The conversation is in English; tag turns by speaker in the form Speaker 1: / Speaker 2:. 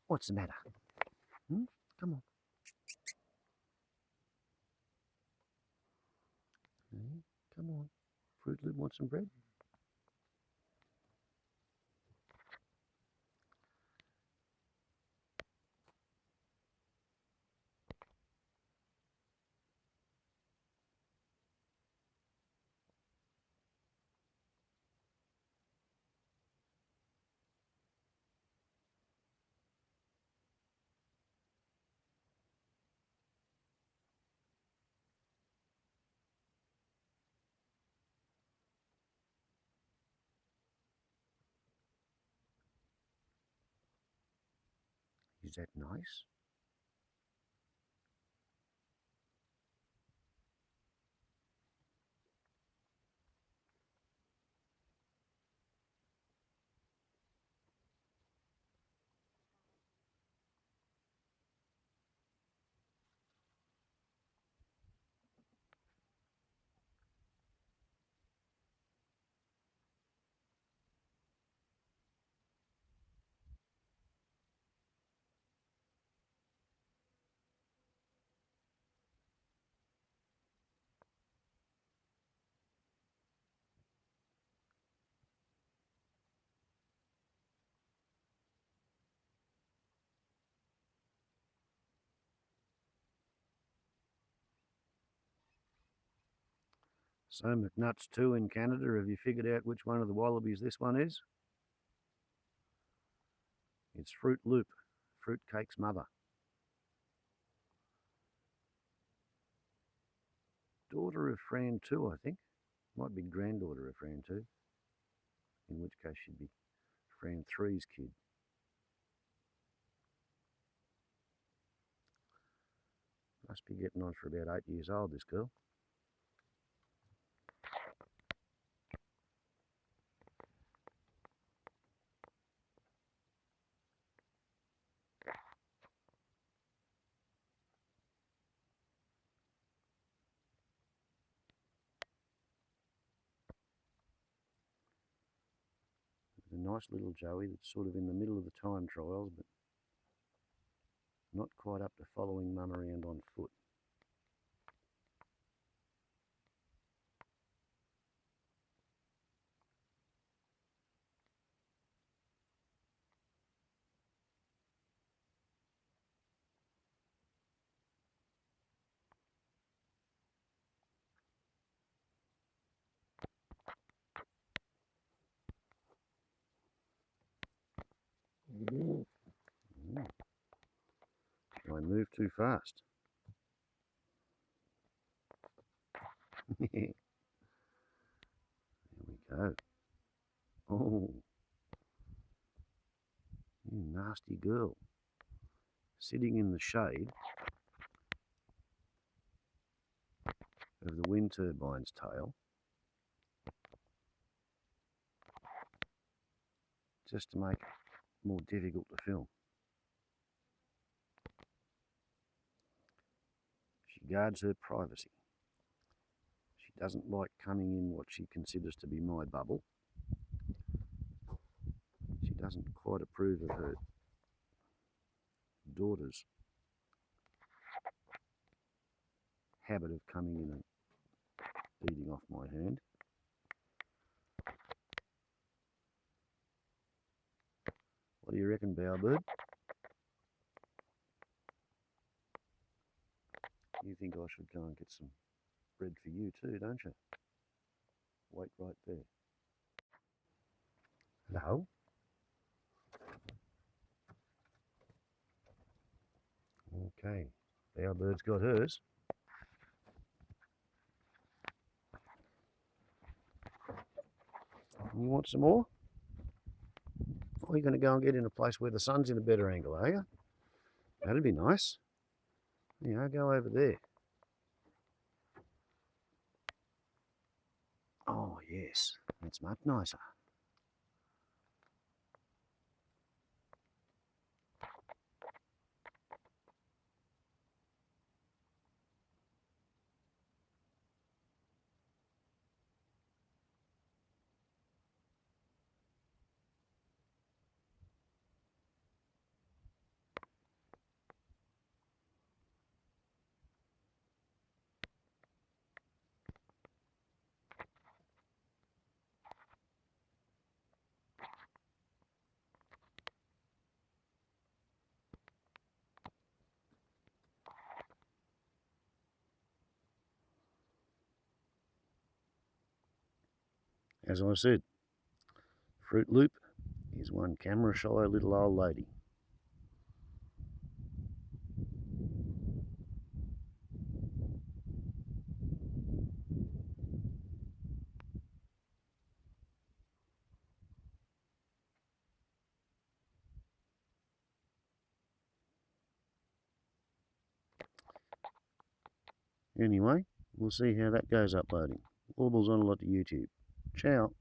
Speaker 1: What's the matter? Come on. Come on. Fruit Loop, want some bread? Is that nice? So, McNuts 2 in Canada, have you figured out which one of the wallabies this one is? It's Fruit Loop, Fruitcake's mother. Daughter of Fran 2, I think. Might be granddaughter of Fran 2, in which case she'd be Fran 3's kid. Must be getting on for about 8 years old, this girl. A nice little Joey that's sort of in the middle of the time trials, but not quite up to following mum around on foot. I move too fast. There we go. Oh, you nasty girl. Sitting in the shade of the wind turbine's tail, just to make it more difficult to film. She guards her privacy. She doesn't like coming in what she considers to be my bubble. She doesn't quite approve of her daughter's habit of coming in and eating off my hand. What do you reckon, Bowerbird? You think I should go and get some bread for you too, don't you? Wait right there. Hello? Okay, Bowerbird's got hers. You want some more? Or are you going to go and get in a place where the sun's in a better angle, are you? That'd be nice. Yeah, go over there. Oh, yes, that's much nicer. as I said, Fruit Loop is one camera shy little old lady. Anyway, we'll see how that goes uploading. Warbles on a lot to YouTube. Ciao.